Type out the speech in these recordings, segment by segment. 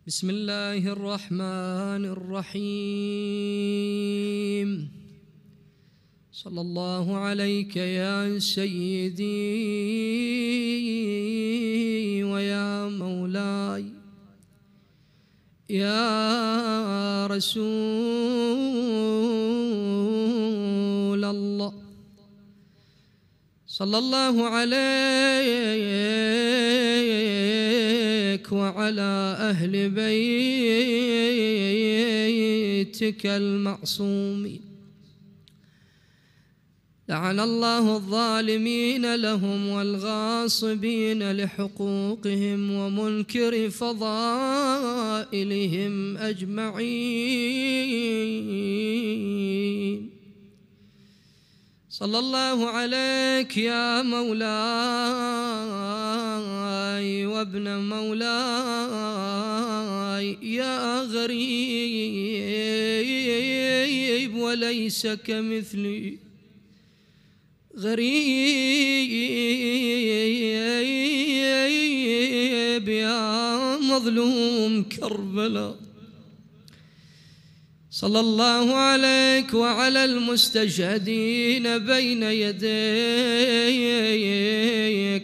بسم الله الرحمن الرحيم. صلى الله عليك يا سيدي ويا مولاي يا رسول الله. صلى الله عليك وعلى أهل بيتك المعصومين. لعن الله الظالمين لهم والغاصبين لحقوقهم ومنكر فضائلهم أجمعين. صلى الله عليك يا مولاي وابن مولاي يا غريب وليس كمثلي، غريب يا مظلوم كربلاء. صلى الله عليك وعلى المستشهدين بين يديك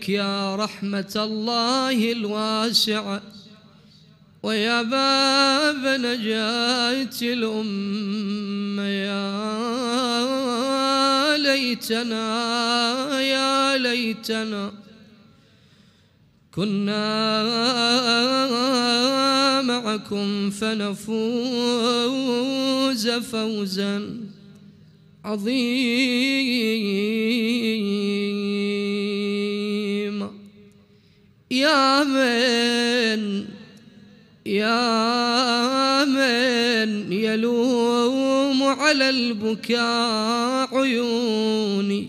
يا رحمة الله الواسعة ويا باب نجاة الأمة. يا ليتنا يا ليتنا كنا معكم فنفوز فوزا عظيما. يا من يلوم على البكاء عيوني،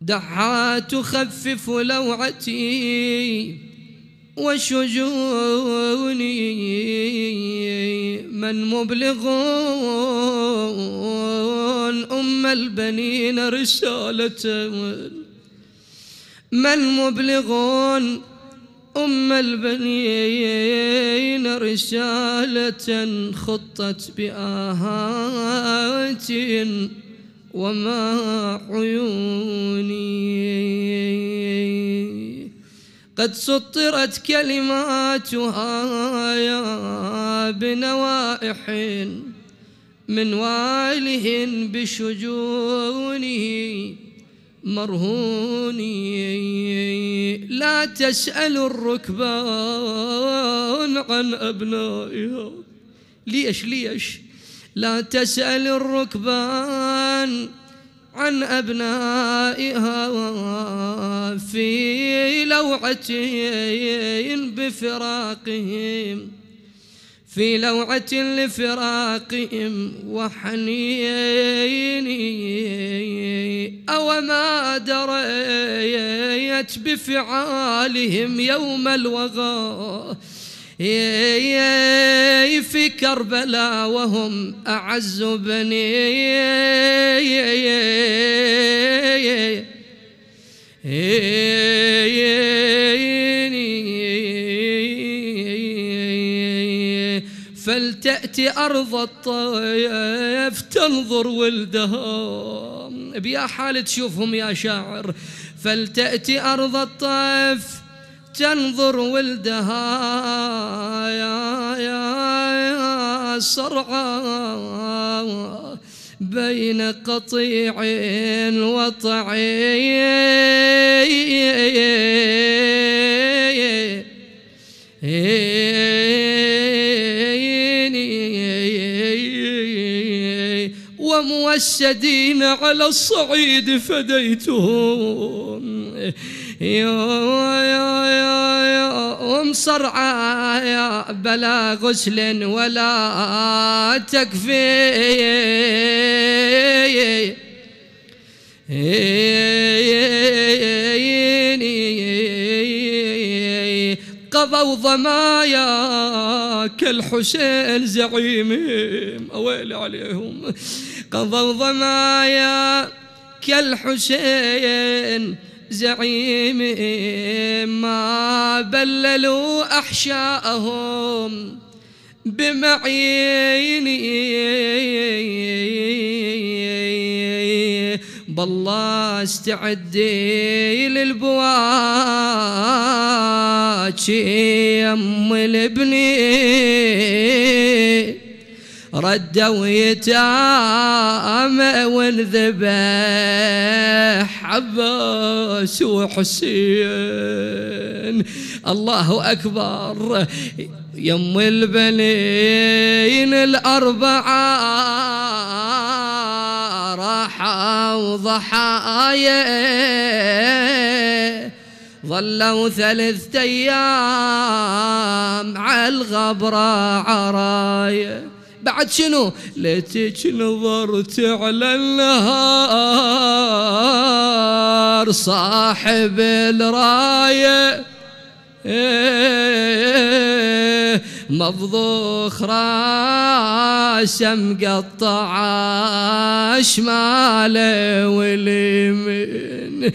دعها تخفف لوعتي وشجوني. من مبلغ أم البنين رسالة، من مبلغ أم البنين رسالة خطت بآهات وما عيوني. قد سطرت كلماتها يا بنوائح من واله بشجونه مرهوني. لا تسأل الركبان عن أبنائها. ليش لا تسأل الركبان عن أبنائها في لوعة بفراقهم، في لوعة لفراقهم وحنيني. أو ما دريت بفعالهم يوم الوغى في كربلاء وهم أعز بني فلتأتي أرض الطيف تنظر ولدها. بيا حال تشوفهم يا شاعر. فلتأتي أرض الطيف تنظر ولدها يا صرعى بين قطيع وطعي. وموسدين على الصعيد فديتهم ومصرعى بلا غسل ولا تكفي. قضوا ضمايا كالحسين زعيمهم، أويل عليهم. قضوا ضمايا كالحسين زعيم ما بللوا أحشاءهم بمعيني بالله استعدي للبواج يم الابني ردوا يتامى وانذبح عباس وحسين. الله أكبر. يم البنين الأربعة راحوا ضحايا ظلوا 3 أيام على الغبرة عرايا. بعد شنو؟ ليتك نظرت على النهار صاحب الراية مفضوخ راسه مقطع شماله واليمين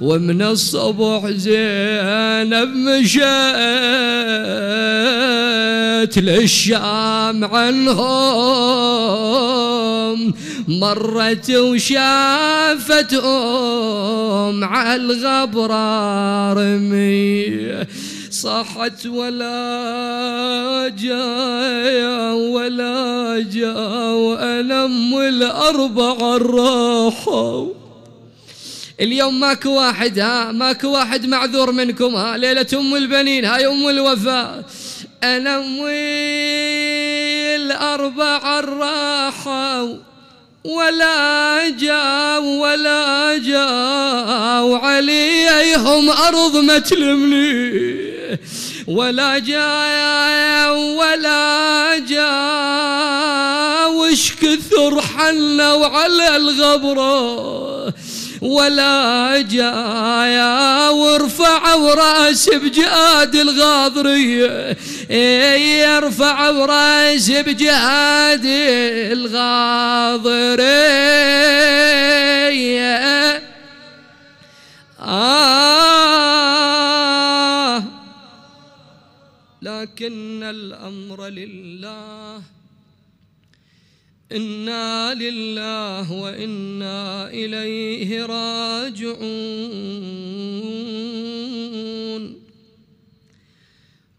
ومن الصبح زينب مشيت للشام عنهم مرت وشافتهم على الغبرة رمية صاحت ولا جاء ولا جاء وألم الأربعة راحوا. اليوم ماكو واحد ماكو واحد معذور منكم ليلة أم البنين هاي أم الوفاء. ألم الأربعة راحوا ولا جاء عليهم أرض ما تلمني ولا جاء وش كثر حنوا على الغبرة ولا جاء ورفعوا راس بجهاد الغاضرية يرفعوا راس بجهاد الغاضرية. لكن الأمر لله إنا لله وإنا إليه راجعون.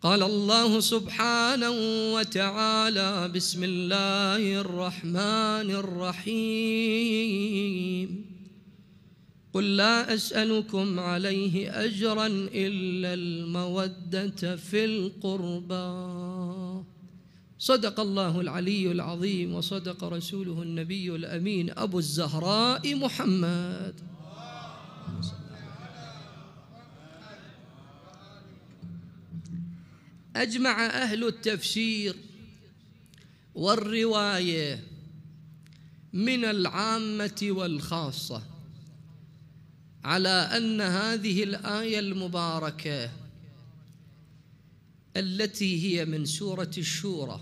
قال الله سبحانه وتعالى بسم الله الرحمن الرحيم قل لا أسألكم عليه أجرا إلا المودة في القربى. صدق الله العلي العظيم وصدق رسوله النبي الأمين أبو الزهراء محمد. أجمع أهل التفسير والرواية من العامة والخاصة على أن هذه الآية المباركة التي هي من سورة الشورى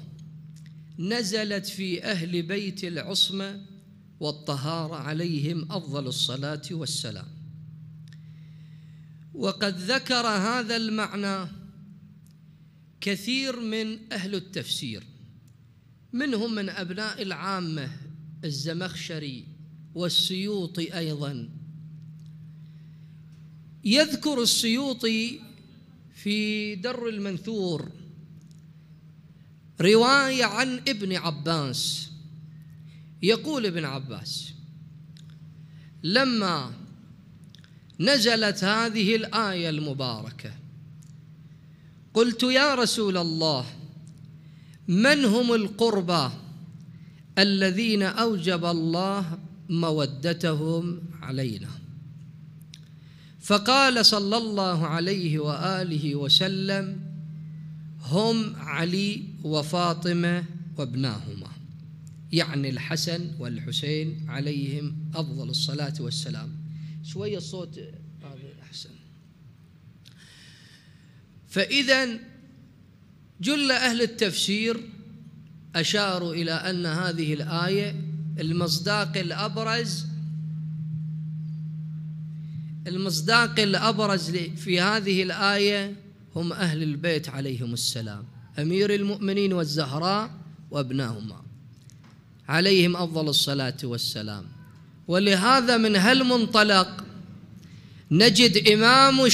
نزلت في أهل بيت العصمة والطهارة عليهم أفضل الصلاة والسلام. وقد ذكر هذا المعنى كثير من أهل التفسير منهم من أبناء العامة الزمخشري والسيوطي أيضا. يذكر السيوطي في در المنثور رواية عن ابن عباس يقول ابن عباس لما نزلت هذه الآية المباركة قلت يا رسول الله من هم القربى الذين أوجب الله مودتهم علينا؟ فقال صلى الله عليه وآله وسلم هم علي وفاطمة وابناهما، يعني الحسن والحسين عليهم أفضل الصلاة والسلام. شوية الصوت هذا أحسن. فإذا جل أهل التفسير أشاروا إلى أن هذه الآية المصداق الأبرز المصداق الأبرز في هذه الآية هم أهل البيت عليهم السلام، أمير المؤمنين والزهراء وابناهما عليهم أفضل الصلاة والسلام. ولهذا من هالمنطلق نجد إمام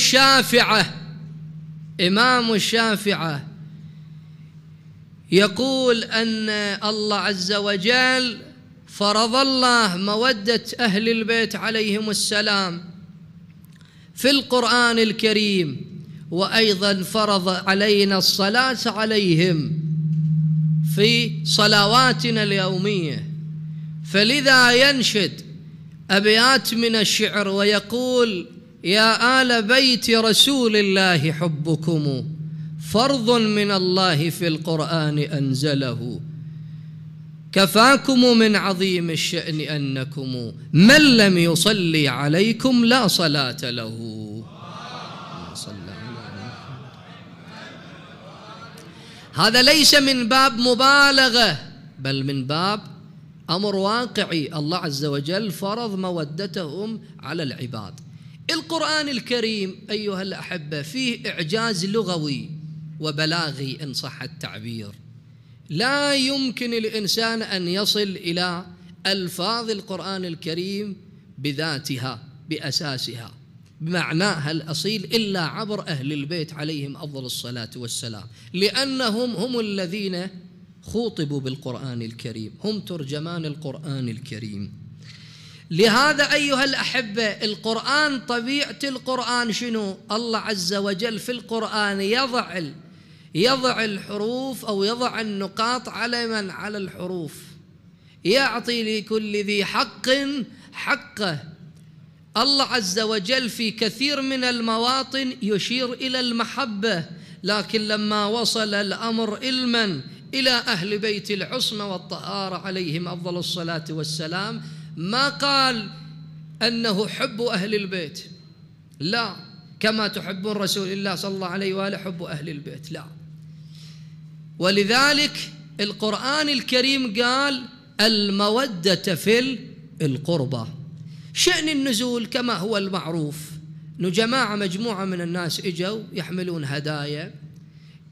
الشافعة يقول أن الله عز وجل فرض الله مودة أهل البيت عليهم السلام في القرآن الكريم، وأيضا فرض علينا الصلاة عليهم في صلواتنا اليومية. فلذا ينشد أبيات من الشعر ويقول: يا آل بيت رسول الله حبكم فرض من الله في القرآن أنزله، كفاكم من عظيم الشأن أنكم من لم يصلي عليكم لا صلاة له. هذا ليس من باب مبالغة بل من باب أمر واقعي، الله عز وجل فرض مودتهم على العباد. القرآن الكريم أيها الأحبة فيه إعجاز لغوي وبلاغي إن صح التعبير، لا يمكن الإنسان أن يصل إلى ألفاظ القرآن الكريم بذاتها بأساسها بمعناها الأصيل إلا عبر أهل البيت عليهم أفضل الصلاة والسلام، لأنهم هم الذين خوطبوا بالقرآن الكريم، هم ترجمان القرآن الكريم. لهذا أيها الأحبة القرآن طبيعة القرآن شنو؟ الله عز وجل في القرآن يضع الحروف أو يضع النقاط على الحروف، يعطي لكل ذي حق حقه. الله عز وجل في كثير من المواطن يشير إلى المحبة، لكن لما وصل الأمر إلى أهل بيت العصمة والطهارة عليهم أفضل الصلاة والسلام ما قال أنه حب أهل البيت، لا، كما تحبون رسول الله صلى الله عليه وآله حب أهل البيت، لا. ولذلك القرآن الكريم قال المودة في القربى. شأن النزول كما هو المعروف، مجموعة من الناس اجوا يحملون هدايا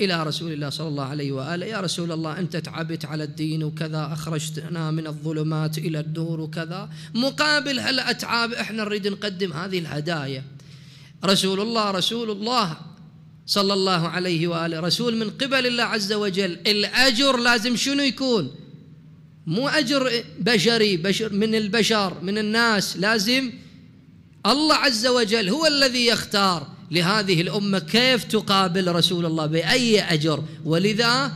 إلى رسول الله صلى الله عليه وآله: يا رسول الله أنت تعبت على الدين وكذا، أخرجتنا من الظلمات إلى النور وكذا، مقابل هالأتعاب إحنا نريد نقدم هذه الهدايا. رسول الله صلى الله عليه وآله رسول من قبل الله عز وجل، الأجر لازم شنو يكون؟ مو أجر بشري من البشر من الناس، لازم الله عز وجل هو الذي يختار لهذه الأمة كيف تقابل رسول الله بأي أجر. ولذا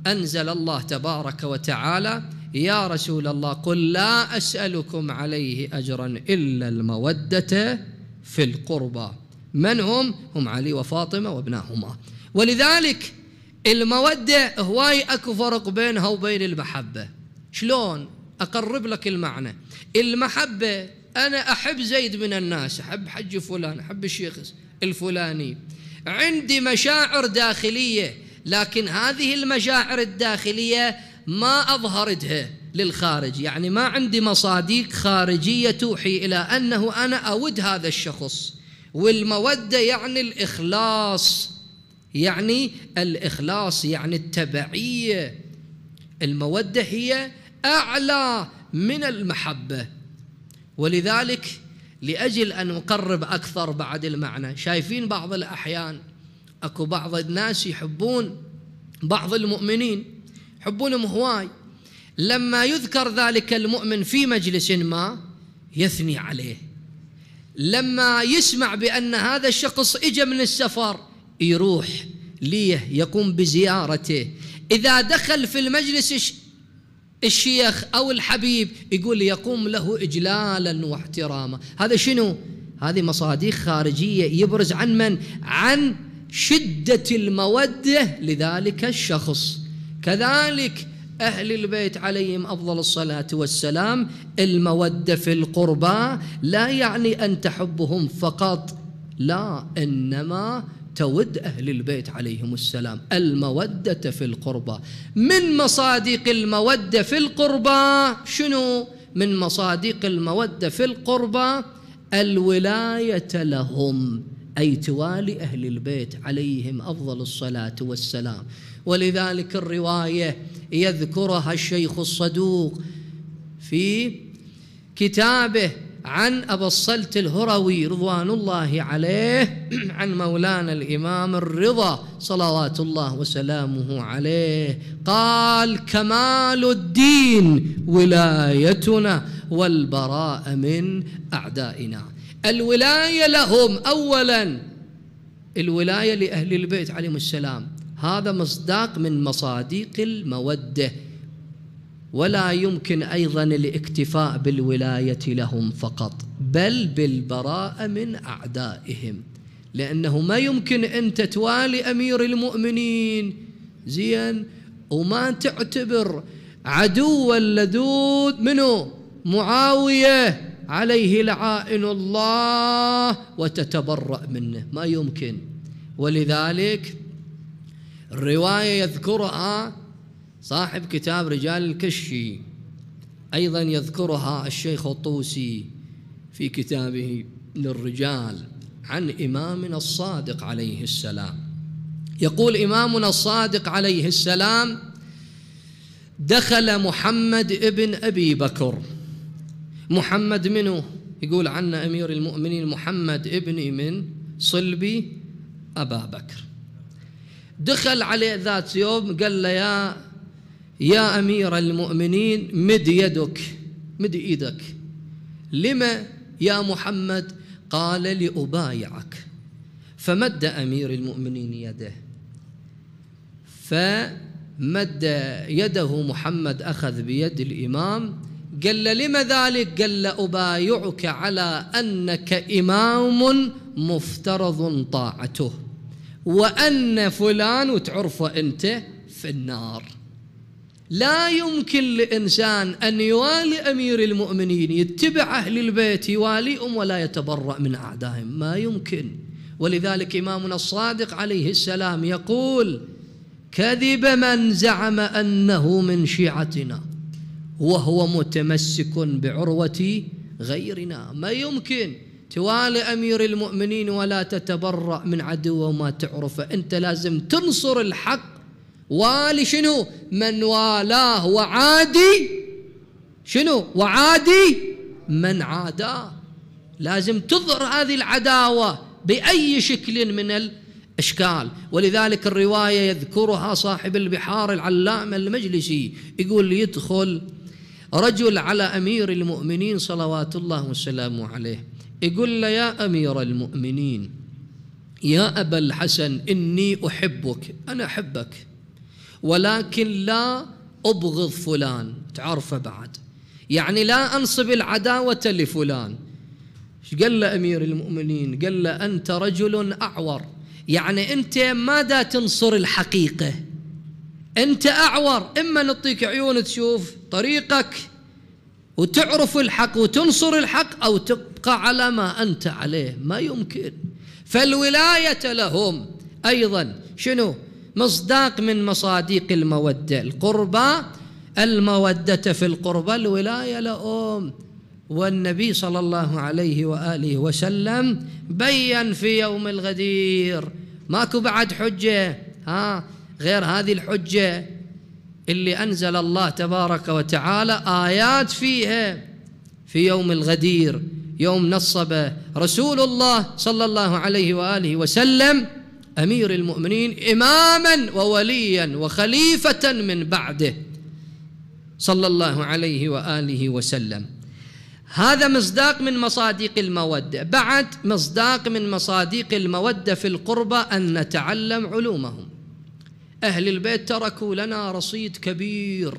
أنزل الله تبارك وتعالى: يا رسول الله قل لا أسألكم عليه أجرا إلا المودة في القربى. من هم علي وفاطمة وابناهما. ولذلك المودة هواي أكو فرق بينها وبين المحبة. شلون أقرب لك المعنى؟ المحبة أنا أحب زيد من الناس، أحب حج فلان، أحب الشيخ الفلاني، عندي مشاعر داخلية، لكن هذه المشاعر الداخلية ما أظهرتها للخارج، يعني ما عندي مصادق خارجية توحي إلى أنه أنا أود هذا الشخص. والمودة يعني الإخلاص، يعني التبعية. المودة هي أعلى من المحبة. ولذلك لأجل أن نقرب أكثر بعد المعنى، شايفين بعض الأحيان أكو بعض الناس يحبون بعض المؤمنين، يحبونهم هواي، لما يذكر ذلك المؤمن في مجلس ما يثني عليه، لما يسمع بأن هذا الشخص إجا من السفر يروح ليه يقوم بزيارته، إذا دخل في المجلس الشيخ أو الحبيب يقول يقوم له إجلالا واحتراما. هذا شنو؟ هذه مصادق خارجية يبرز عن من؟ عن شدة المودة لذلك الشخص. كذلك أهل البيت عليهم أفضل الصلاة والسلام المودة في القربى لا يعني أن تحبهم فقط، لا، إنما تود أهل البيت عليهم السلام. المودة في القربى من مصادق المودة في القربى شنو؟ من مصادق المودة في القربى الولاية لهم، أي توالي أهل البيت عليهم أفضل الصلاة والسلام. ولذلك الرواية يذكرها الشيخ الصدوق في كتابه عن أبا الصلت الهروي رضوان الله عليه عن مولانا الإمام الرضا صلوات الله وسلامه عليه، قال: كمال الدين ولايتنا والبراء من أعدائنا. الولاية لهم، أولا الولاية لأهل البيت عليهم السلام، هذا مصداق من مصادق المودة، ولا يمكن أيضا الاكتفاء بالولاية لهم فقط، بل بالبراءة من أعدائهم، لأنه ما يمكن أنت توالي أمير المؤمنين زين وما تعتبر عدو اللدود منه معاوية عليه لعائن الله وتتبرأ منه، ما يمكن. ولذلك الرواية يذكرها صاحب كتاب رجال الكشي، أيضا يذكرها الشيخ الطوسي في كتابه للرجال عن إمامنا الصادق عليه السلام. يقول إمامنا الصادق عليه السلام: دخل محمد ابن أبي بكر. محمد منه؟ يقول عنه أمير المؤمنين: محمد ابني من صلبي أبا بكر. دخل عليه ذات يوم قال له: يا أمير المؤمنين مد يدك، مد إيدك. لما يا محمد؟ قال: لأبايعك. فمد أمير المؤمنين يده، فمد يده محمد، أخذ بيد الإمام، قال له: لما ذلك؟ قال له: أبايعك على أنك إمام مفترض طاعته، وأن فلان وتعرفه أنت في النار. لا يمكن لإنسان أن يوالي أمير المؤمنين، يتبع أهل البيت، يواليهم ولا يتبرأ من أعدائهم، ما يمكن. ولذلك إمامنا الصادق عليه السلام يقول: كذب من زعم أنه من شيعتنا وهو متمسك بعروة غيرنا. ما يمكن توالي أمير المؤمنين ولا تتبرأ من عدو وما تعرفه، أنت لازم تنصر الحق. والي شنو؟ من والاه، وعادي شنو؟ وعادي من عاداه. لازم تظهر هذه العداوة بأي شكل من الأشكال. ولذلك الرواية يذكرها صاحب البحار العلامة المجلسي، يقول: يدخل رجل على أمير المؤمنين صلوات الله وسلامه عليه، يقول له: يا أمير المؤمنين، يا أبا الحسن، إني أحبك، أنا أحبك، ولكن لا أبغض فلان. تعرفه بعد، يعني لا أنصب العداوة لفلان. قال له أمير المؤمنين؟ قال له: أنت رجل أعور، يعني أنت ماذا تنصر الحقيقة؟ أنت أعور، إما نعطيك عيون تشوف طريقك وتعرف الحق وتنصر الحق، أو تبقى على ما أنت عليه. ما يمكن. فالولاية لهم أيضا شنو؟ مصداق من مصادق المودة، القربى، المودة في القربى، الولاية لهم. والنبي صلى الله عليه وآله وسلم بيّن في يوم الغدير، ماكو بعد حجة غير هذه الحجة اللي أنزل الله تبارك وتعالى آيات فيها في يوم الغدير، يوم نصب رسول الله صلى الله عليه وآله وسلم أمير المؤمنين إماما ووليا وخليفة من بعده صلى الله عليه وآله وسلم. هذا مصداق من مصادق المودة. بعد مصداق من مصادق المودة في القربى أن نتعلم علومهم. أهل البيت تركوا لنا رصيد كبير.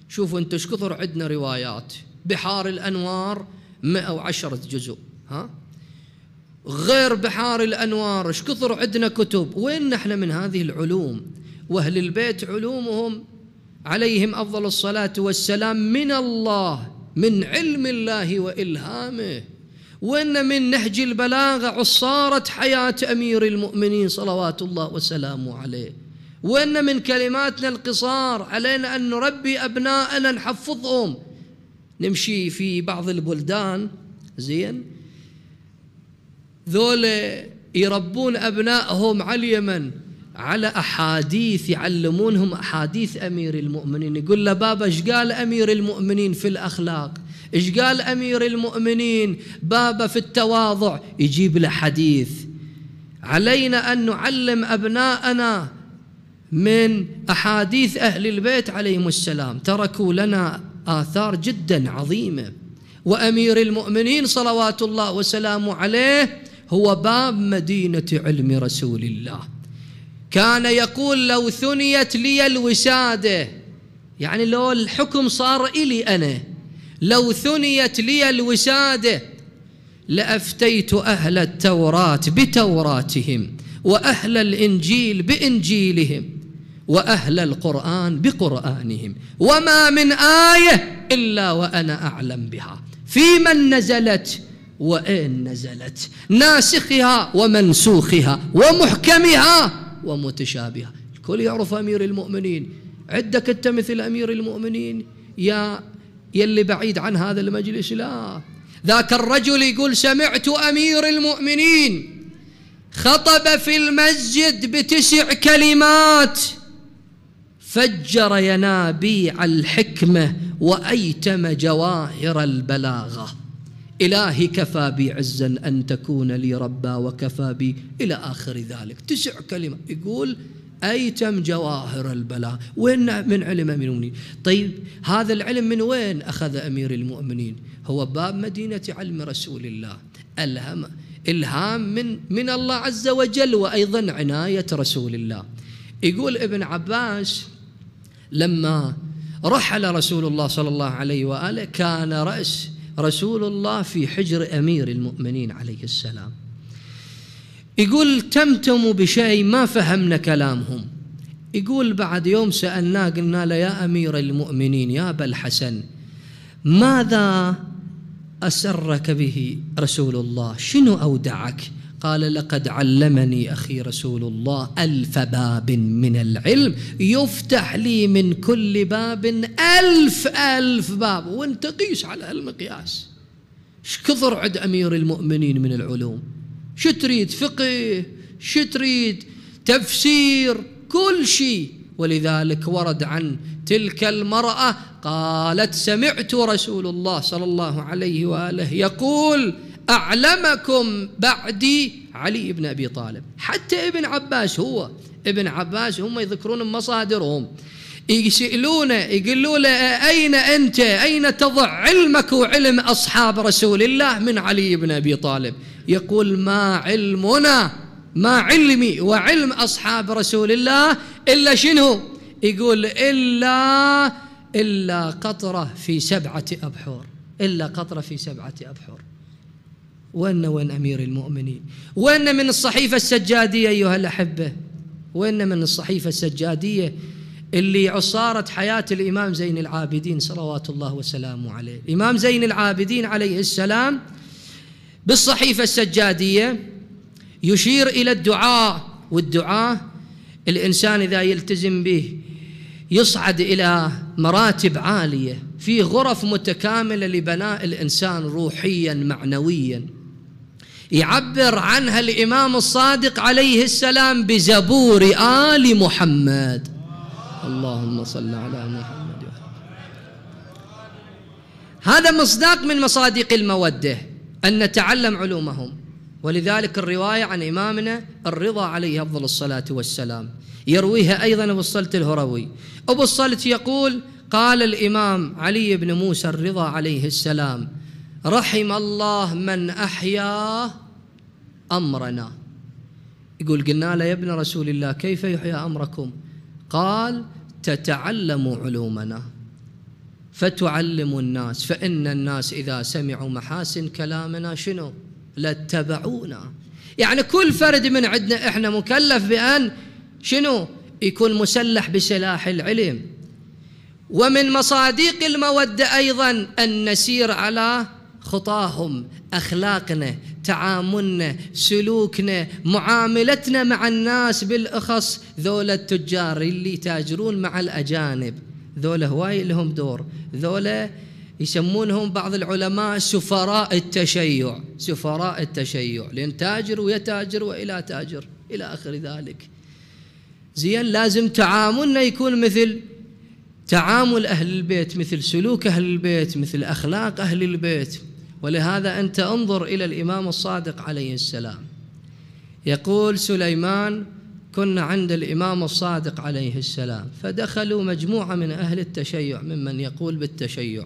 شوفوا أنتوا ايش كثر عندنا روايات، بحار الأنوار 110 جزء، غير بحار الأنوار ايش كثر عندنا كتب. وين نحن من هذه العلوم؟ وأهل البيت علومهم عليهم أفضل الصلاة والسلام من الله، من علم الله وإلهامه. وإن من نهج البلاغة عصارة حياة أمير المؤمنين صلوات الله وسلامه عليه. وإن من كلماتنا القصار علينا أن نربي أبناءنا، نحفظهم. نمشي في بعض البلدان زين ذولا يربون أبنائهم على اليمن على أحاديث، يعلمونهم أحاديث أمير المؤمنين. يقول له بابا إيش قال أمير المؤمنين في الأخلاق؟ إيش قال أمير المؤمنين بابا في التواضع؟ يجيب له حديث. علينا أن نعلم أبناءنا من أحاديث أهل البيت عليهم السلام، تركوا لنا آثار جدا عظيمة. وأمير المؤمنين صلوات الله وسلامه عليه هو باب مدينة علم رسول الله. كان يقول لو ثنيت لي الوسادة، يعني لو الحكم صار إلي أنا، لو ثنيت لي الوسادة لأفتيت أهل التوراة بتوراتهم، وأهل الإنجيل بإنجيلهم، وأهل القرآن بقرآنهم، وما من آية إلا وأنا أعلم بها، في من نزلت وأين نزلت، ناسخها ومنسوخها، ومحكمها ومتشابهها. الكل يعرف أمير المؤمنين. عندك أنت مثل أمير المؤمنين يا يلي بعيد عن هذا المجلس؟ لا. ذاك الرجل يقول سمعت أمير المؤمنين خطب في المسجد ب9 كلمات فجر ينابيع الحكمة وأيتم جواهر البلاغة. إلهي كفى بي عزا أن تكون لي ربا وكفى بي إلى آخر ذلك. 9 كلمات يقول أيتم جواهر البلاغة. وين من علم أمير المؤمنين؟ طيب هذا العلم من وين أخذ أمير المؤمنين؟ هو باب مدينة علم رسول الله، إلهام من الله عز وجل، وأيضا عناية رسول الله. يقول ابن عباس لما رحل رسول الله صلى الله عليه وآله كان رأس رسول الله في حجر أمير المؤمنين عليه السلام. يقول تمتم بشيء ما فهمنا كلامهم. يقول بعد يوم سألناه قلنا له يا أمير المؤمنين يا أبا الحسن ماذا أسرك به رسول الله؟ شنو أودعك؟ قال لقد علمني أخي رسول الله 1000 باب من العلم يفتح لي من كل باب 1000 باب. وانت قيس على المقياس ايش كثر عند أمير المؤمنين من العلوم. شو تريد؟ فقه، شو تريد؟ تفسير، كل شيء. ولذلك ورد عن تلك المرأة قالت سمعت رسول الله صلى الله عليه وآله يقول أعلمكم بعدي علي بن أبي طالب. حتى ابن عباس هم يذكرون مصادرهم، يسألونه يقولوا له أين أنت، أين تضع علمك وعلم أصحاب رسول الله من علي بن أبي طالب؟ يقول ما علمي وعلم أصحاب رسول الله إلا شنو؟ يقول إلا قطرة في 7 أبحر، إلا قطرة في 7 أبحر. وين أمير المؤمنين؟ وين من الصحيفة السجادية أيها الأحبة؟ وين من الصحيفة السجادية اللي عصارت حياة الإمام زين العابدين صلوات الله وسلامه عليه؟ الإمام زين العابدين عليه السلام بالصحيفة السجادية يشير إلى الدعاء، والدعاء الإنسان إذا يلتزم به يصعد إلى مراتب عالية في غرف متكاملة لبناء الإنسان روحيا معنويا. يعبر عنها الإمام الصادق عليه السلام بزبور آل محمد. اللهم صل على محمد. هذا مصداق من مصادق المودة أن نتعلم علومهم. ولذلك الرواية عن إمامنا الرضا عليه أفضل الصلاة والسلام يرويها أيضا أبو الصلت الهروي. أبو الصلت يقول قال الإمام علي بن موسى الرضا عليه السلام رحم الله من أحيا أمرنا. يقول قلنا له يا ابن رسول الله كيف يحيى أمركم؟ قال تتعلموا علومنا فتعلموا الناس، فإن الناس إذا سمعوا محاسن كلامنا شنو؟ لاتبعونا. يعني كل فرد من عندنا إحنا مكلف بأن شنو؟ يكون مسلح بسلاح العلم. ومن مصادق المودة أيضا أن نسير على خطاهم، أخلاقنا، تعاملنا، سلوكنا، معاملتنا مع الناس، بالأخص ذولا التجار اللي تاجرون مع الأجانب. ذولا هواي لهم دور، ذولا يسمونهم بعض العلماء سفراء التشيع، سفراء التشيع، لأن تاجر ويتاجر وإلى تاجر إلى آخر ذلك. زين، لازم تعاملنا يكون مثل تعامل أهل البيت، مثل سلوك أهل البيت، مثل أخلاق أهل البيت. ولهذا أنت انظر إلى الإمام الصادق عليه السلام، يقول سليمان: كنا عند الإمام الصادق عليه السلام فدخلوا مجموعة من أهل التشيع ممن يقول بالتشيع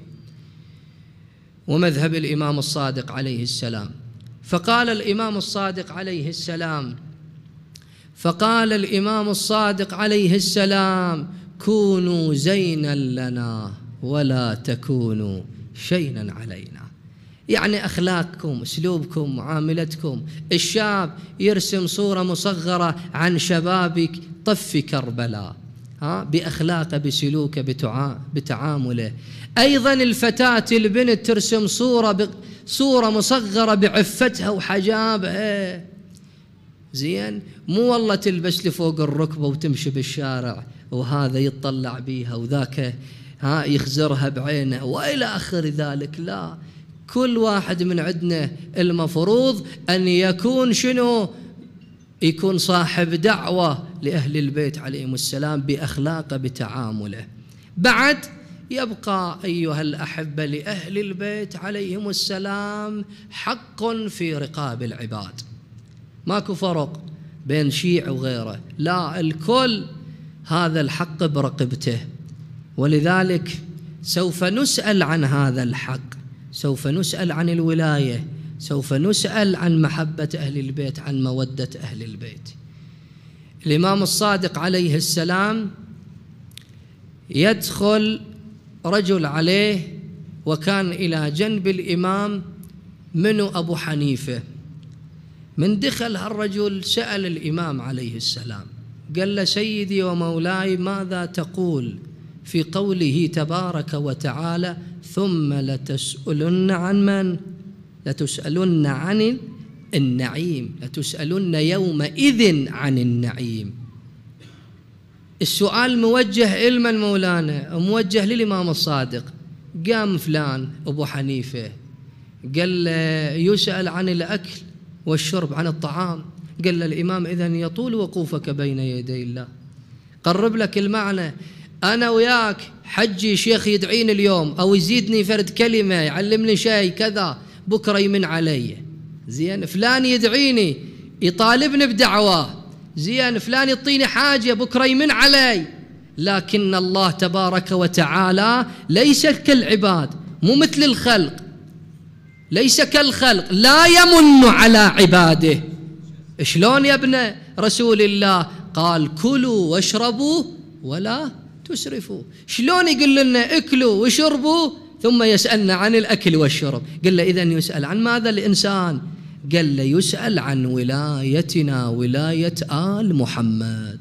ومذهب الإمام الصادق عليه السلام. فقال الإمام الصادق عليه السلام: كونوا زينا لنا ولا تكونوا شينا علينا. يعني أخلاقكم، أسلوبكم، معاملتكم. الشاب يرسم صورة مصغرة عن شبابك طف كربلاء، بأخلاقه، بسلوكه، بتعامله. أيضا الفتاة البنت ترسم صورة مصغرة بعفتها وحجابها. زين، مو والله تلبس لفوق الركبة وتمشي بالشارع وهذا يتطلع بيها وذاك يخزرها بعينه وإلى آخر ذلك. لا، كل واحد من عندنا المفروض أن يكون شنو؟ يكون صاحب دعوة لأهل البيت عليهم السلام بأخلاقه، بتعامله. بعد يبقى أيها الأحبة لأهل البيت عليهم السلام حق في رقاب العباد. ماكو فرق بين شيع وغيره، لا، الكل هذا الحق برقبته. ولذلك سوف نسأل عن هذا الحق، سوف نسأل عن الولاية، سوف نسأل عن محبة أهل البيت، عن مودة أهل البيت. الإمام الصادق عليه السلام يدخل رجل عليه، وكان إلى جنب الإمام منو؟ أبو حنيفة. من دخل هالرجل سأل الإمام عليه السلام، قال له: سيدي ومولاي، ماذا تقول في قوله تبارك وتعالى: ثم لتسألن عن من؟ لتسألن عن النعيم، لتسألن يومئذ عن النعيم. السؤال موجه إلى من مولانا؟ موجه للإمام الصادق. قام فلان أبو حنيفة قال له: يسأل عن الأكل والشرب، عن الطعام. قال له الإمام: إذن يطول وقوفك بين يدي الله. قرب لك المعنى، أنا وياك حجي شيخ يدعيني اليوم أو يزيدني فرد كلمة، يعلمني شيء كذا، بكرة يمن علي. زين، فلان يدعيني يطالبني بدعوة، زين، فلان يعطيني حاجة، بكرة يمن علي. لكن الله تبارك وتعالى ليس كالعباد، مو مثل الخلق، ليس كالخلق، لا يمن على عباده. شلون يا ابن رسول الله؟ قال: كلوا واشربوا ولا تسرفوا. شلون يقول لنا اكلوا واشربوا ثم يسألنا عن الأكل والشرب؟ قال له: إذن يسأل عن ماذا الإنسان؟ قال له: يسأل عن ولايتنا، ولاية آل محمد.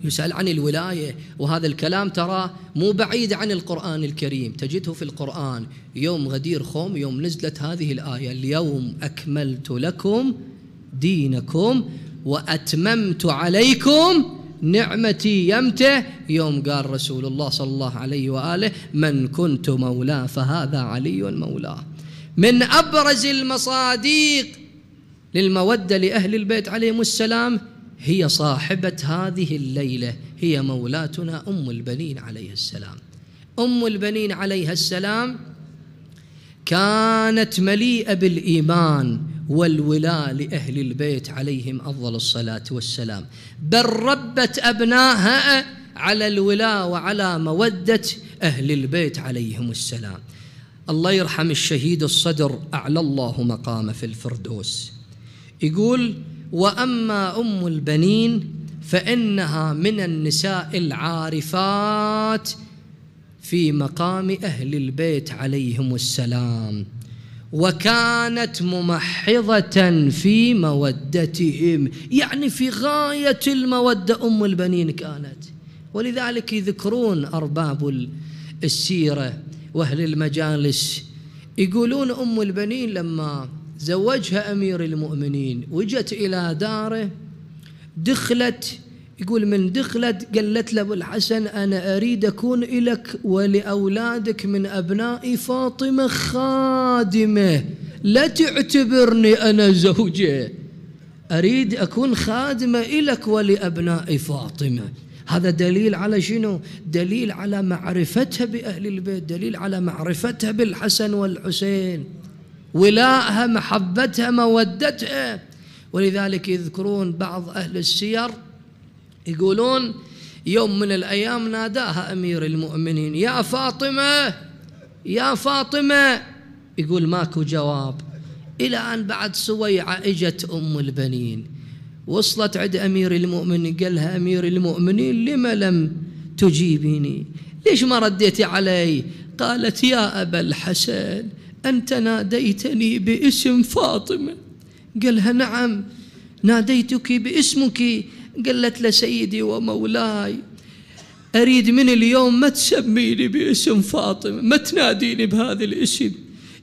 يسأل عن الولاية. وهذا الكلام ترى مو بعيد عن القرآن الكريم، تجده في القرآن. يوم غدير خوم، يوم نزلت هذه الآية: اليوم أكملت لكم دينكم وأتممت عليكم نعمتي. يمتى؟ يوم قال رسول الله صلى الله عليه وآله: من كنت مولاه فهذا علي مولاه. من أبرز المصادق للمودة لأهل البيت عليهم السلام هي صاحبة هذه الليلة، هي مولاتنا أم البنين عليه السلام. أم البنين عليها السلام كانت مليئة بالإيمان والولاء لأهل البيت عليهم أفضل الصلاة والسلام، بل ربت أبنائها على الولاء وعلى مودة أهل البيت عليهم السلام. الله يرحم الشهيد الصدر أعلى الله مقامه في الفردوس، يقول: وأما أم البنين فإنها من النساء العارفات في مقام أهل البيت عليهم السلام، وكانت ممحضة في مودتهم، يعني في غاية المودة أم البنين كانت. ولذلك يذكرون أرباب السيرة وأهل المجالس، يقولون أم البنين لما زوجها أمير المؤمنين وجت إلى داره، دخلت يقول من دخلت قالت له أبو الحسن أنا أريد أكون لك ولأولادك من أبناء فاطمة خادمة، لا تعتبرني أنا زوجة، أريد أكون خادمة لك ولأبناء فاطمة. هذا دليل على شنو؟ دليل على معرفتها بأهل البيت، دليل على معرفتها بالحسن والحسين، ولائها، محبتها، مودتها. ولذلك يذكرون بعض أهل السير يقولون يوم من الأيام ناداها أمير المؤمنين يا فاطمة يا فاطمة، يقول ماكو جواب، إلى أن بعد سويعة إجت أم البنين وصلت عند أمير المؤمنين، قال لها أمير المؤمنين لما لم تجيبيني؟ ليش ما رديتي علي؟ قالت يا أبا الحسن أنت ناديتني باسم فاطمة. قالها نعم ناديتك باسمك. قالت له سيدي ومولاي أريد من اليوم ما تسميني باسم فاطمة، ما تناديني بهذا الاسم.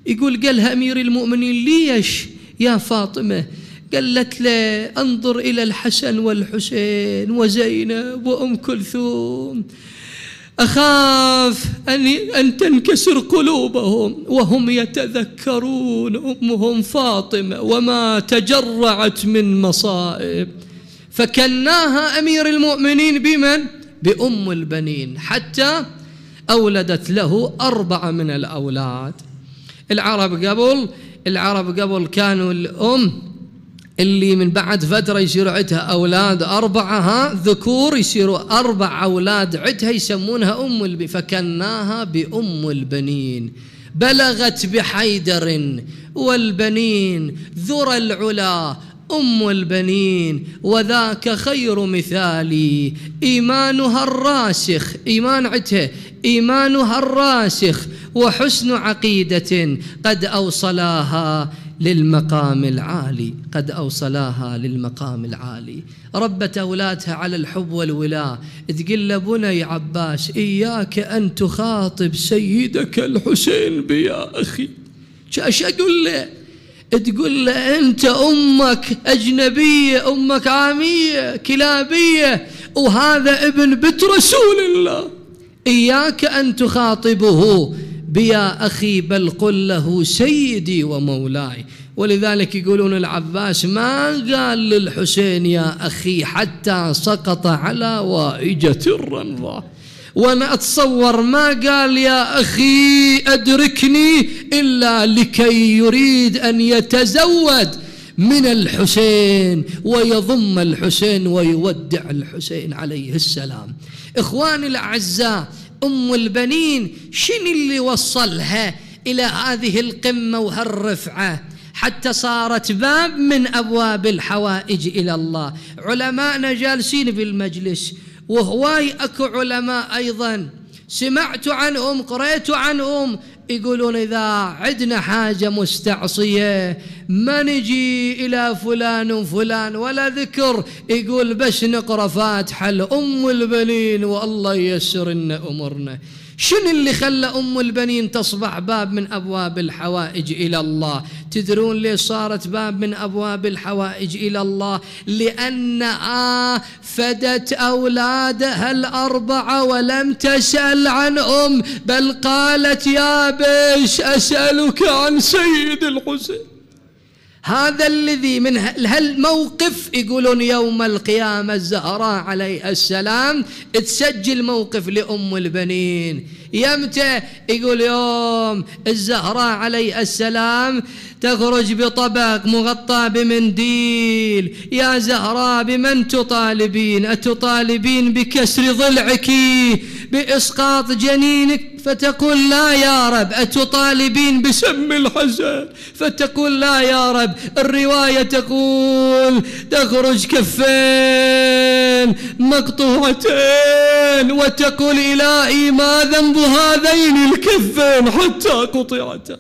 يقول قالها أمير المؤمنين ليش يا فاطمة؟ قالت له انظر إلى الحسن والحسين وزينب وأم كلثوم، أخاف أن تنكسر قلوبهم وهم يتذكرون أمهم فاطمة وما تجرعت من مصائب. فكناها أمير المؤمنين بمن؟ بأم البنين، حتى أولدت له 4 من الأولاد. العرب قبل كانوا الأم اللي من بعد فترة يصير عندها أولاد 4 ذكور، يصيروا 4 أولاد عندها يسمونها أم البنين، فكناها بأم البنين. بلغت بحيدر والبنين ذرى العلا أم البنين، وذاك خير مثالي إيمانها الراسخ، إيمان عدها إيمانها الراسخ وحسن عقيدة قد أوصلاها للمقام العالي، قد أوصلاها للمقام العالي. ربت أولادها على الحب والولاء. تقول له بني عباس إياك أن تخاطب سيدك الحسين بيا أخي. ايش أقول له؟ تقول له أنت أمك أجنبية، أمك عامية كلابية، وهذا ابن بنت رسول الله، إياك أن تخاطبه بيا أخي بل قل له سيدي ومولاي. ولذلك يقولون العباس ما قال للحسين يا أخي حتى سقط على وائجة الرنضة، وأنا أتصور ما قال يا أخي أدركني إلا لكي يريد أن يتزود من الحسين ويضم الحسين ويودع الحسين عليه السلام. إخواني الأعزاء، أم البنين شنو اللي وصلها إلى هذه القمة وهالرفعة حتى صارت باب من أبواب الحوائج إلى الله؟ علماءنا جالسين في المجلس، وهواي أكو علماء أيضا سمعت عنهم قرأت عنهم يقولون إذا عندنا حاجة مستعصية ما نجي إلى فلان وفلان ولا ذكر، يقول بس نقرأ فاتحة لأم البنين والله ييسر لنا أمرنا. شنو اللي خلى أم البنين تصبح باب من أبواب الحوائج إلى الله؟ تدرون ليش صارت باب من أبواب الحوائج إلى الله؟ لأنها فدت أولادها 4 ولم تسأل عنهم، بل قالت يا بيش أسألك عن سيد الحسين. هذا الذي من هالموقف يقولون يوم القيامة الزهراء عليه السلام تسجل موقف لأم البنين. يمتى؟ يقول يوم الزهراء عليه السلام تخرج بطبق مغطى بمنديل، يا زهراء بمن تطالبين؟ أتطالبين بكسر ضلعك بإسقاط جنينك؟ فتقول لا يا رب. أتطالبين بسم الحسن؟ فتقول لا يا رب. الرواية تقول تخرج كفين مقطوعتين وتقول إلهي ما ذنب هذين الكفين حتى قطعتا.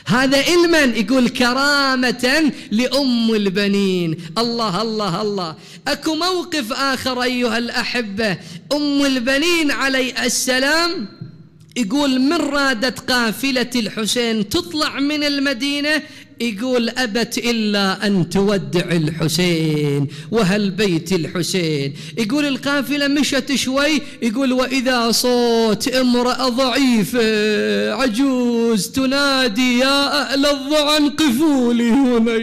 هذا علما يقول كرامة لأم البنين. الله الله الله. أكو موقف آخر أيها الأحبة، أم البنين عليه السلام يقول من رادت قافلة الحسين تطلع من المدينة يقول أبت إلا أن تودع الحسين وهل بيت الحسين. يقول القافلة مشت شوي، يقول وإذا صوت امرأة ضعيفة عجوز تنادي يا أهل الضعن قفوا لي هنا.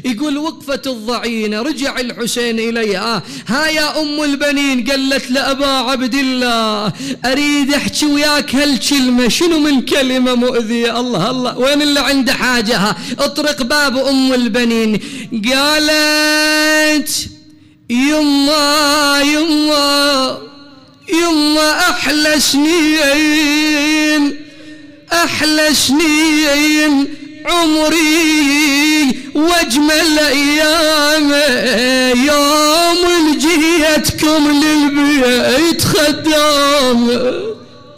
يقول وقفت الضعينة، رجع الحسين إليها، ها يا أم البنين، قالت لأبا عبد الله أريد أحكي وياك هالكلمة. شنو من كلمة مؤذية؟ الله الله، وين اللي عنده حاجة؟ اطرق باب أم البنين. قالت يما يما يما أحلى سنين أحلى سنين عمري واجمل ايام يوم جيتكم للبيت خدام.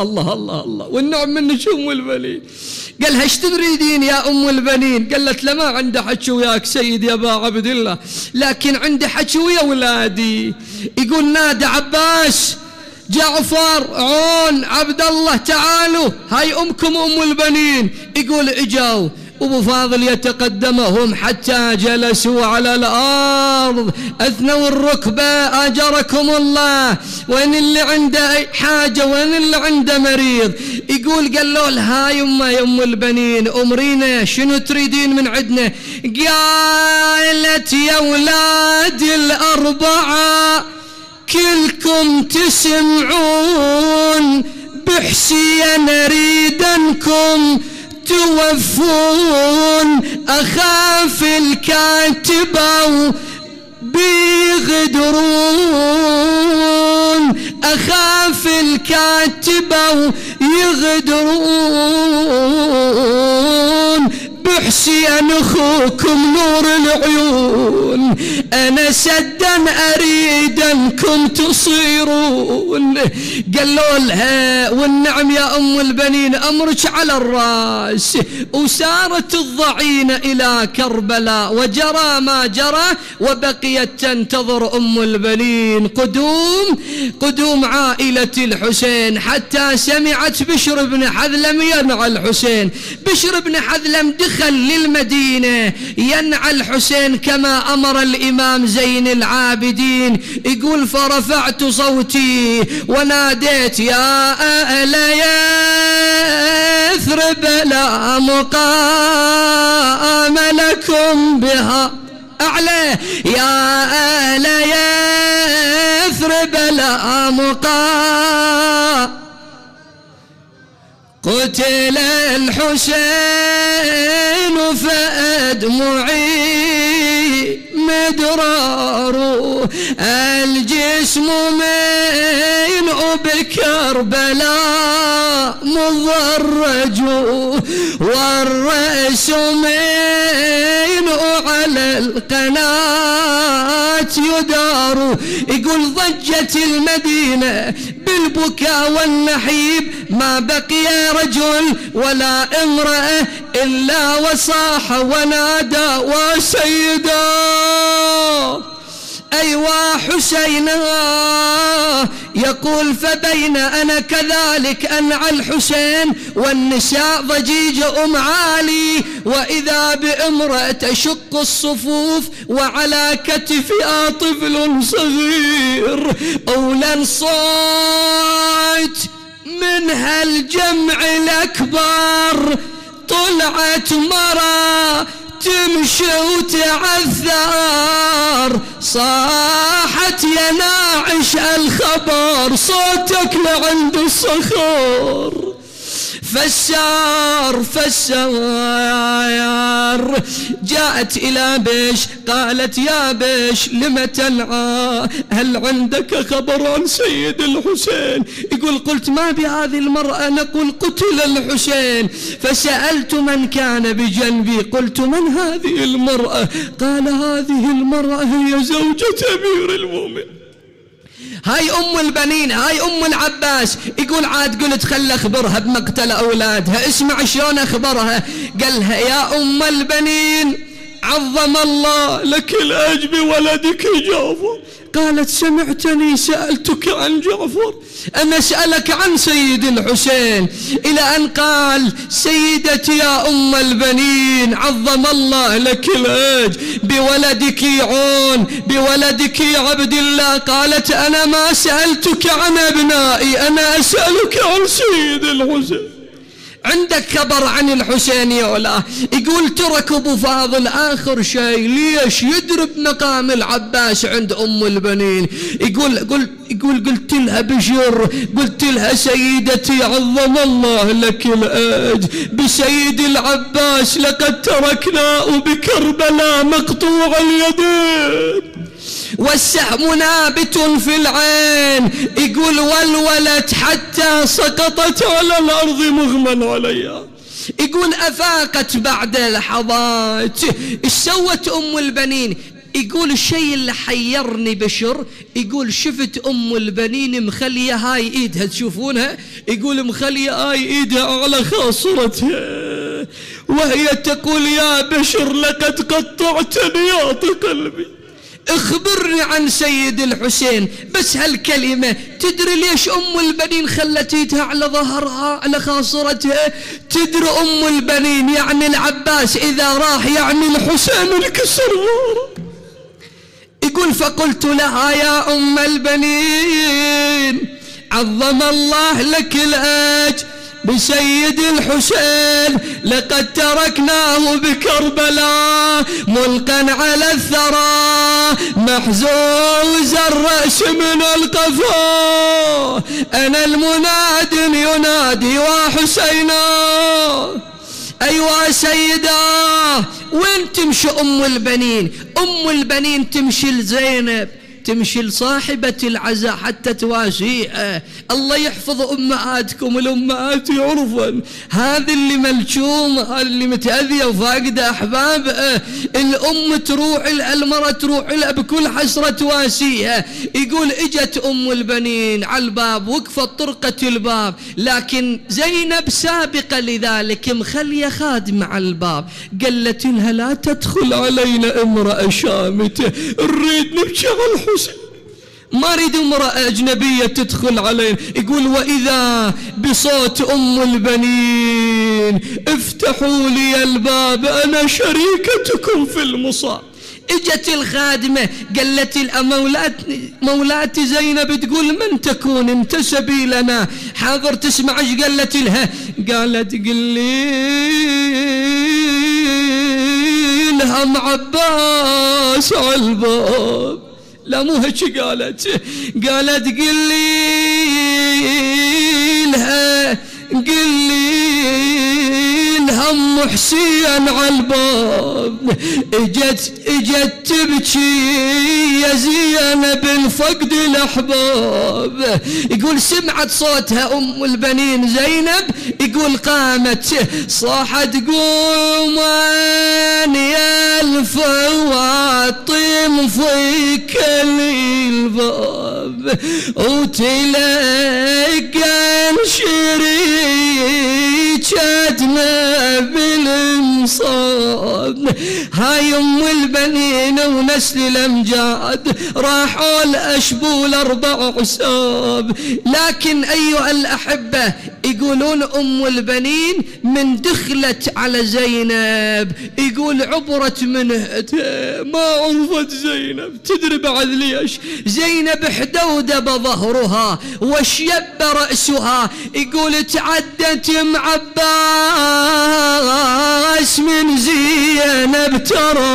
الله الله الله، والنعم منك ام البنين. قالها ايش تريدين يا ام البنين؟ قالت له ما عندي حكي وياك سيدي يا ابا عبد الله، لكن عندي حكي ويا اولادي. يقول نادى عباس جعفر عون عبد الله تعالوا، هاي امكم ام البنين. يقول اجوا أبو فاضل يتقدمهم حتى جلسوا على الأرض، أثنوا الركبة أجركم الله، وين اللي عنده حاجة وين اللي عنده مريض. يقول قالوا لها يما يا أم البنين أمرينا شنو تريدين من عندنا؟ قالت يا أولاد الأربعة كلكم تسمعون بحسين أريد أنكم توفون، أخاف الكاتبة بيغدرون، أخاف الكاتبة يغدرون بحسين أخوكم نور العيون، أنا سدا أريد أنكم تصيرون. قالوا لها والنعم يا أم البنين أمرك على الرأس. وسارت الضعينة إلى كربلاء وجرى ما جرى، وبقيت تنتظر أم البنين قدوم عائلة الحسين، حتى سمعت بشر بن حذلم ينعى الحسين. بشر بن حذلم دخل للمدينة ينعى الحسين كما أمر الإمام زين العابدين. يقول فرفعت صوتي وناديت يا أهل يثرب لا مقام لكم بها، أعلى يا أهل يثرب لا مقام. قتل الحسين فأدمعي مدرار، الجسم من بكربلاء مضرج، والرأس من على القناة يدار. يقول ضجت المدينة بالبكاء والنحيب، ما بقي رجل ولا امرأة إلا وصاح ونادى وسيدا أيوا حسينا. يقول فبين أنا كذلك أنعى الحسين والنساء ضجيج عالي، وإذا بامرأة تشق الصفوف وعلى كتفها طفل صغير. أولا صوت من هالجمع الأكبر طلعت مرة تمشي وتعثر، صاحت يا ناعش الخبر صوتك لعند الصخور. فسار جاءت إلى بش قالت يا بش لم تنعى؟ هل عندك خبر عن سيد الحسين؟ يقول قلت ما بهذه المرأة؟ نقول قتل الحسين. فسألت من كان بجنبي قلت من هذه المرأة؟ قال هذه المرأة هي زوجة أمير المؤمنين، هاي أم البنين، هاي أم العباس. يقول عاد قلت خل أخبرها بمقتل أولادها، اسمع شلون أخبرها. قالها يا أم البنين عظم الله لك الأجر بولدك جعفر. قالت سمعتني سألتك عن جعفر، أنا أسألك عن سيد الحسين، إلى أن قال سيدتي يا أم البنين عظم الله لك الأجر بولدك عون بولدك عبد الله. قالت أنا ما سألتك عن أبنائي، أنا أسألك عن سيد الحسين. عندك خبر عن الحسين يا ولا؟ يقول ترك أبو فاضل آخر شيء، ليش يدرب مقام العباس عند أم البنين. يقول قلت لها بشر، قلت لها سيدتي عظم الله لك الأجر بسيد العباس، لقد تركناه بكربلاء مقطوع اليدين والسهم نابت في العين. يقول والولد حتى سقطت على الأرض مغمى عليها. يقول أفاقت بعد لحظات. إيش سوت أم البنين؟ يقول الشيء اللي حيرني بشر، يقول شفت أم البنين مخلية هاي إيدها، تشوفونها؟ يقول مخلية هاي إيدها على خاصرتها وهي تقول يا بشر لقد قطعت نياط قلبي، اخبرني عن سيد الحسين. بس هالكلمة تدري ليش أم البنين خلت ايدها على ظهرها على خاصرتها؟ تدري أم البنين يعني العباس إذا راح يعني الحسين انكسر ظهره. يقول فقلت لها يا أم البنين عظم الله لك الأجر بسيد الحسين، لقد تركناه بكربلاء ملقا على الثرى محزوز الرأس من القفا، أنا المناد ينادي وحسينا. أيوة سيدة. وين تمشي أم البنين؟ أم البنين تمشي لزينب، تمشي لصاحبة العزاء حتى تواسيها. الله يحفظ أمهاتكم، الأمهات يعرفن هذه اللي ملجومة، هذه اللي متأذية وفاقدة أحبابها، الأم تروح لها، المرأة تروح لها بكل حسرة تواسيها. يقول اجت أم البنين على الباب، وقفت طرقة الباب، لكن زينب سابقة لذلك مخلية خادمة على الباب. قالت لها لا تدخل علينا امرأة شامتة، نريد نبكي على الحسين، ما اريد امرأة أجنبية تدخل علينا. يقول وإذا بصوت أم البنين افتحوا لي الباب أنا شريكتكم في المصاب. اجت الخادمة قالت مولاتي زينب تقول من تكون انتسبي لنا؟ حاضر تسمع ايش قالت لها؟ قالت قلي لها مع عباس على الباب. لا مو هيك قالت قلي لها ام حسين على الباب. اجت تبكي يا زينب الفقد الاحباب. يقول سمعت صوتها ام البنين زينب، يقول قامت صاحت قومان يا الفواطم فيك الباب وتلقى شريكتنا بالمصاب. هاي ام البنين ونسل الامجاد راحوا الاشبول 4 عساب. لكن ايها الاحبه يقولون ام البنين من دخلت على زينب يقول عبرت منه ما عرفت زينب. تدري بعد ليش؟ زينب حدودب ظهرها وشيب رأسها. يقول تعدت مع عباس من زينب ترى،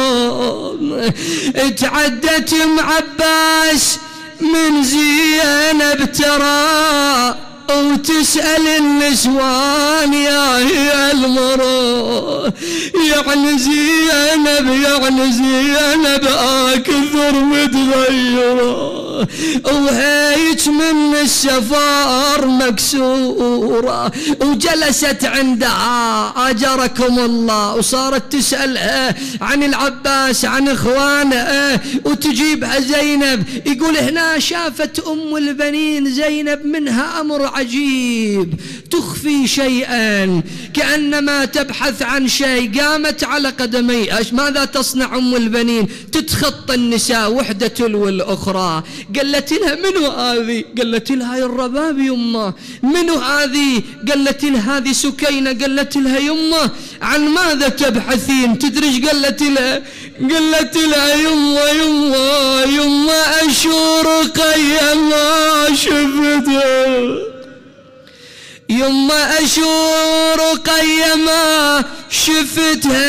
تعدت مع عباس من زينب ترى، وتسأل النسوان يا هي المرأة يعني زينب أكثر متغيرة. وهيج من السفر مكسورة، وجلست عندها أجركم الله وصارت تسألها عن العباس عن إخوانه، وتجيبها زينب. يقول هنا شافت أم البنين زينب منها أمر عجيب، تخفي شيئا كأنما تبحث عن شيء. قامت على قدميها، ماذا تصنع أم البنين؟ تتخطى النساء وحدة تلو الأخرى. قالت لها منو هذه؟ قالت لها يا الرباب يمه. منو هذه؟ قالت لها هذه سكينة. قالت لها يمه عن ماذا تبحثين؟ تدري قالت لها؟ قالت لها يمه أشور قيما شفتها، يما أشور قيما شفتها،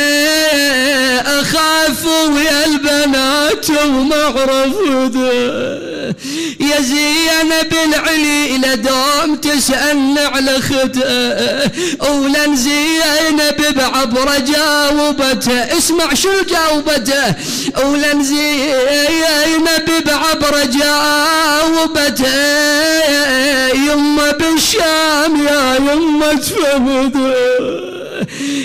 أخاف ويا البنات ومعرفتها. يا زينب العلي لدوم تسألني على خدها، ولن زينب بعبرة جاوبتها. اسمع شو جاوبته، ولن زينب بعبرة جاوبتها، يما بالشام يا يما تفهمتها،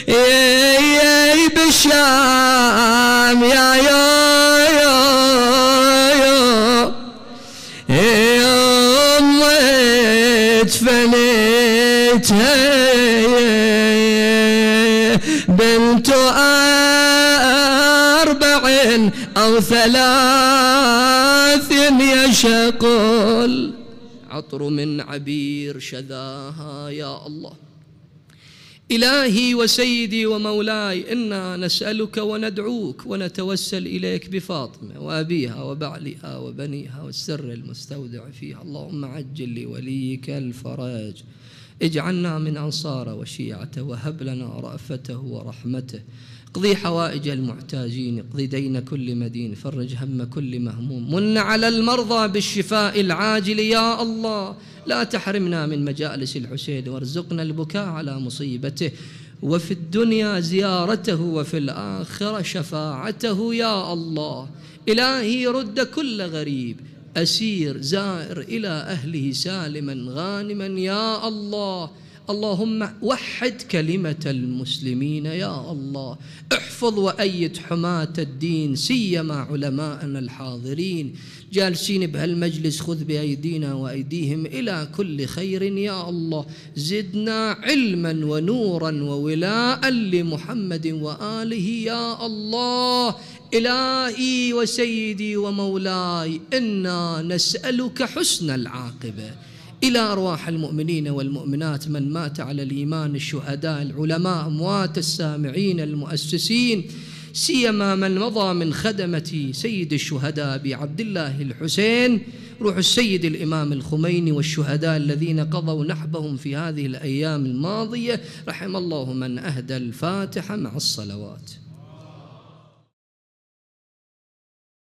يا بالشام يا يما تفنيتها، بنت 4 أو 3 يشقل، عطر من عبير شذاها. يا الله إلهي وسيدي ومولاي، إنا نسألك وندعوك ونتوسل إليك بفاطمة وأبيها وبعلها وبنيها والسر المستودع فيها. اللهم عجل لوليك الفرج، اجعلنا من أنصاره وشيعته، وهب لنا رأفته ورحمته. اقضي حوائج المحتاجين، اقضي دين كل مدين، فرج هم كل مهموم، من على المرضى بالشفاء العاجل يا الله. لا تحرمنا من مجالس الحسين، وارزقنا البكاء على مصيبته، وفي الدنيا زيارته، وفي الآخرة شفاعته يا الله. إلهي رد كل غريب أسير زائر إلى أهله سالما غانما يا الله. اللهم وحد كلمة المسلمين يا الله، احفظ وأيد حماة الدين، سيما علماءنا الحاضرين جالسين بهالمجلس، خذ بأيدينا وأيديهم إلى كل خير يا الله. زدنا علما ونورا وولاء لمحمد وآله يا الله. إلهي وسيدي ومولاي، إنا نسألك حسن العاقبة إلى أرواح المؤمنين والمؤمنات من مات على الإيمان، الشهداء، العلماء، أموات السامعين، المؤسسين، سيما من مضى من خدمة سيد الشهداء أبي عبد الله الحسين، روح السيد الإمام الخميني، والشهداء الذين قضوا نحبهم في هذه الأيام الماضية. رحم الله من أهدى الفاتحة مع الصلوات.